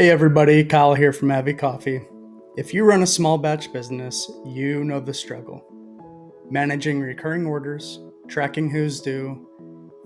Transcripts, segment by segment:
Hey everybody, Kyle here from Avi Coffee. If you run a small batch business, you know the struggle. Managing recurring orders, tracking who's due,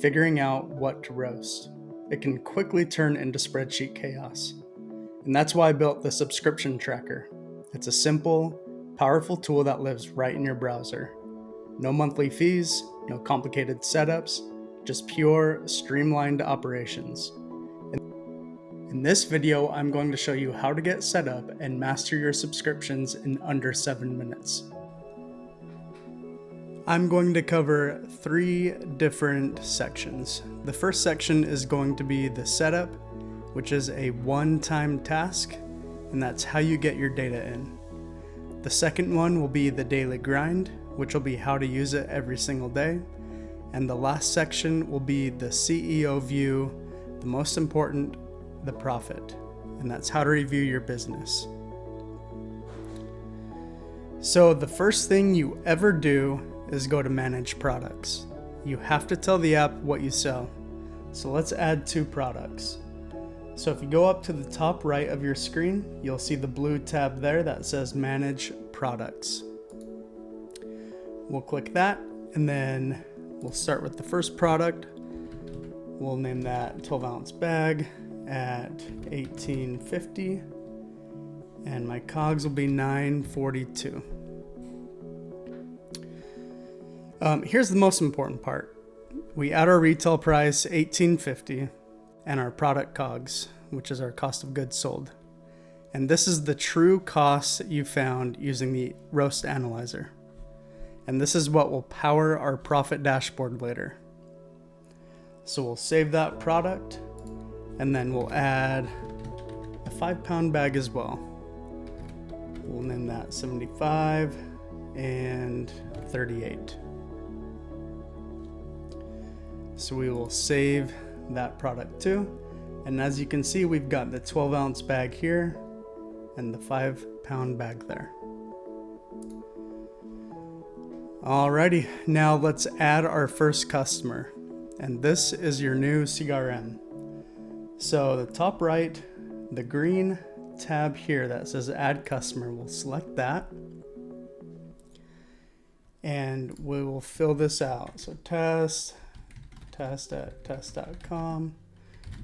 figuring out what to roast. It can quickly turn into spreadsheet chaos. And that's why I built the subscription tracker. It's a simple, powerful tool that lives right in your browser. No monthly fees, no complicated setups, just pure, streamlined operations. In this video, I'm going to show you how to get set up and master your subscriptions in under 7 minutes. I'm going to cover 3 different sections. The first section is going to be the setup, which is a one-time task, and that's how you get your data in. The second one will be the daily grind, which will be how to use it every single day. And the last section will be the CEO view, the most important, the profit, and that's how to review your business. So the first thing you ever do is go to manage products. You have to tell the app what you sell. So let's add 2 products. So if you go up to the top right of your screen, you'll see the blue tab there that says manage products. We'll click that, and then we'll start with the first product. We'll name that 12-ounce bag at $18.50, and my COGS will be $9.42. Here's the most important part. We add our retail price $18.50 and our product COGS, which is our cost of goods sold. And this is the true cost that you found using the roast analyzer. And this is what will power our profit dashboard later. So we'll save that product, and then we'll add a 5-pound bag as well. We'll name that 75 and 38. So we will save that product too. And as you can see, we've got the 12-ounce bag here and the 5-pound bag there. Alrighty, now let's add our first customer. And this is your new CRM. So the top right, the green tab here that says add customer, we'll select that. And we will fill this out. So test at test.com,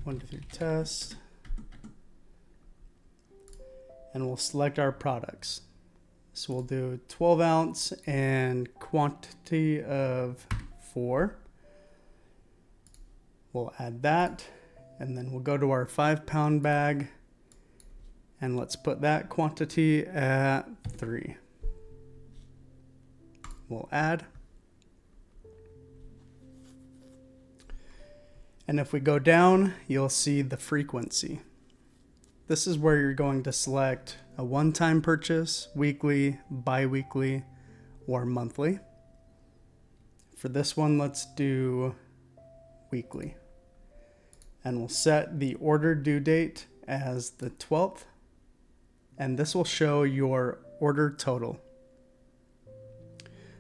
1, 2, 3 test. And we'll select our products. So we'll do 12 ounce and quantity of 4. We'll add that. And then we'll go to our 5-pound bag, and let's put that quantity at 3. We'll add. And if we go down, you'll see the frequency. This is where you're going to select a one-time purchase, weekly, bi-weekly, or monthly. For this one, let's do weekly. And we'll set the order due date as the 12th. And this will show your order total.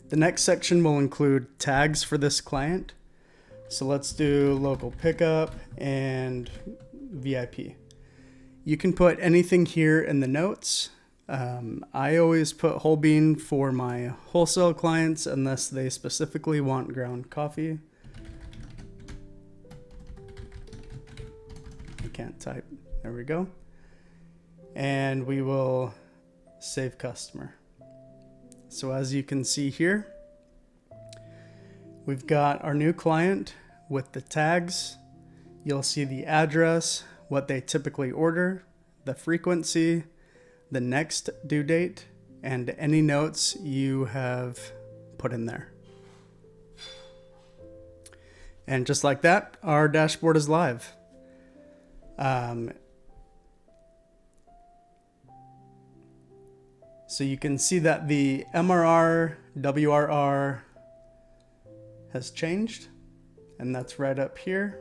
The next section will include tags for this client. So let's do local pickup and VIP. You can put anything here in the notes. I always put whole bean for my wholesale clients unless they specifically want ground coffee. Can't type. There we go. And we will save customer. So as you can see here, we've got our new client with the tags. You'll see the address, what they typically order, the frequency, the next due date, and any notes you have put in there. And just like that, our dashboard is live. So you can see that the MRR, WRR has changed, and that's right up here.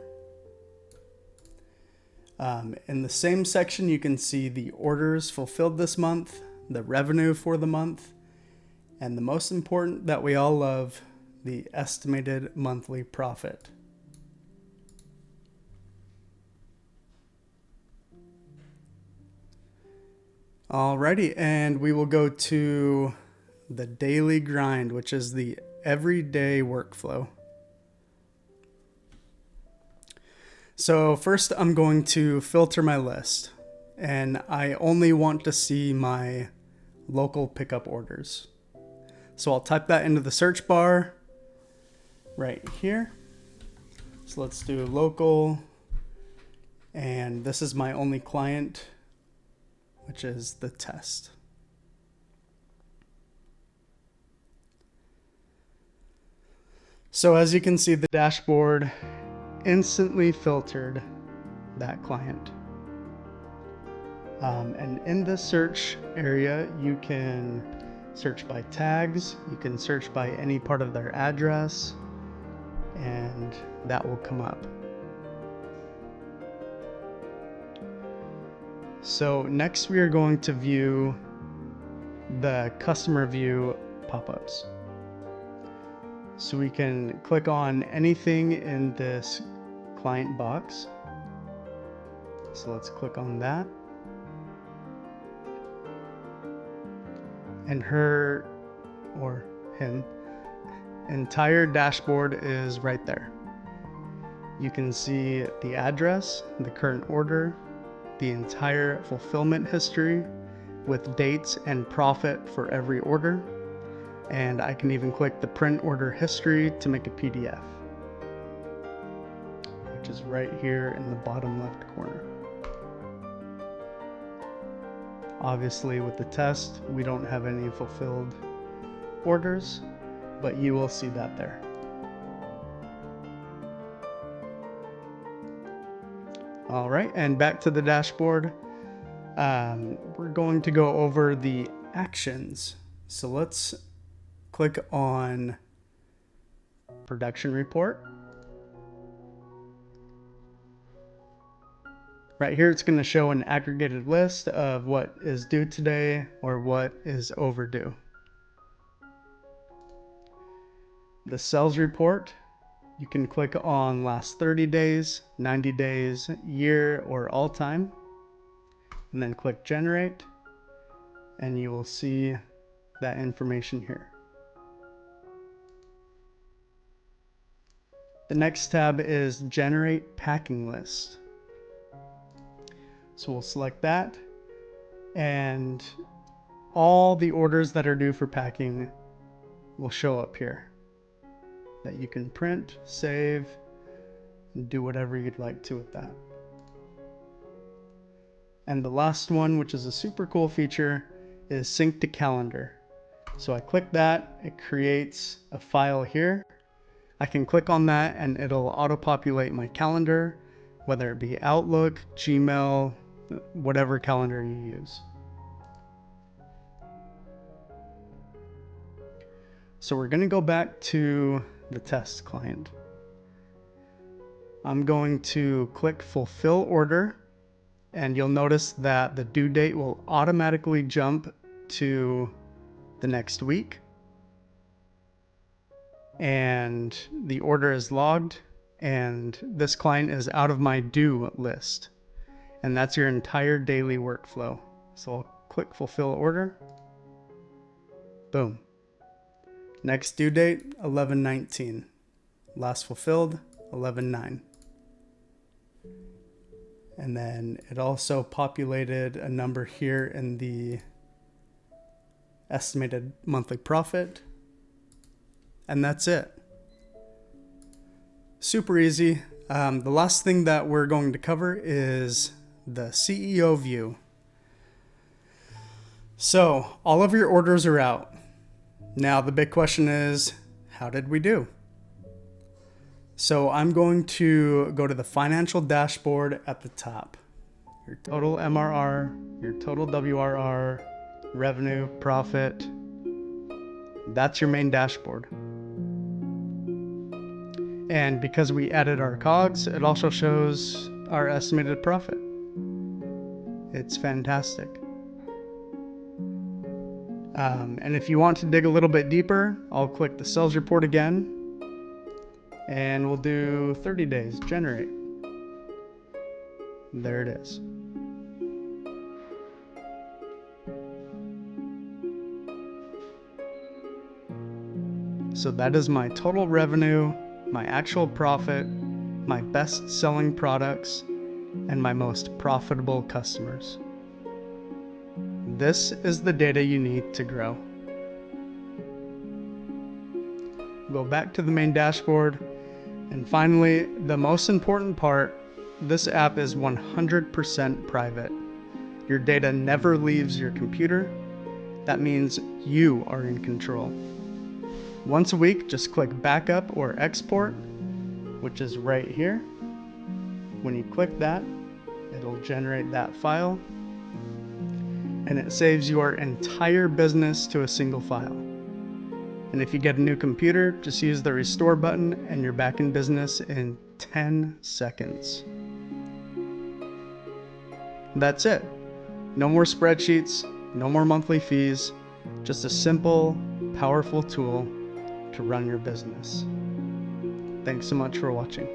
In the same section, you can see the orders fulfilled this month, the revenue for the month, and the most important that we all love, the estimated monthly profit. Alrighty, and we will go to the daily grind, which is the everyday workflow. So first I'm going to filter my list, and I only want to see my local pickup orders. So I'll type that into the search bar right here. So let's do local, and this is my only client, which is the test. So as you can see, the dashboard instantly filtered that client. And in this search area, you can search by tags, you can search by any part of their address, and that will come up. So next we are going to view the customer view pop-ups. So we can click on anything in this client box. So let's click on that. And her or him entire dashboard is right there. You can see the address, the current order, the entire fulfillment history with dates and profit for every order. And I can even click the print order history to make a PDF, which is right here in the bottom left corner. Obviously with the test, we don't have any fulfilled orders, but you will see that there. All right, and back to the dashboard. We're going to go over the actions. So let's click on production report. Right here, it's going to show an aggregated list of what is due today or what is overdue. The sales report, you can click on last 30 days, 90 days, year, or all time, and then click generate, and you will see that information here. The next tab is generate packing list. So we'll select that, and all the orders that are due for packing will show up here that you can print, save, and do whatever you'd like to with that. And the last one, which is a super cool feature, is sync to calendar. So I click that, it creates a file here. I can click on that and it'll auto-populate my calendar, whether it be Outlook, Gmail, whatever calendar you use. So we're going to go back to the test client. I'm going to click fulfill order, and you'll notice that the due date will automatically jump to the next week. And the order is logged, and this client is out of my due list. And that's your entire daily workflow. So I'll click fulfill order. Boom. Next due date, 11/19. Last fulfilled, 11/9. And then it also populated a number here in the estimated monthly profit. And that's it. Super easy. The last thing that we're going to cover is the CEO view. So all of your orders are out. Now the big question is, how did we do? So I'm going to go to the financial dashboard at the top. Your total MRR, your total WRR, revenue, profit. That's your main dashboard. And because we added our COGS, it also shows our estimated profit. It's fantastic. And if you want to dig a little bit deeper, I'll click the sales report again, and we'll do 30 days, generate. There it is. So that is my total revenue, my actual profit, my best selling products, and my most profitable customers. This is the data you need to grow. Go back to the main dashboard. And finally, the most important part, this app is 100% private. Your data never leaves your computer. That means you are in control. Once a week, just click Backup or Export, which is right here. When you click that, it'll generate that file, and it saves your entire business to a single file. And if you get a new computer, just use the Restore button and you're back in business in 10 seconds. That's it. No more spreadsheets, no more monthly fees, just a simple, powerful tool to run your business. Thanks so much for watching.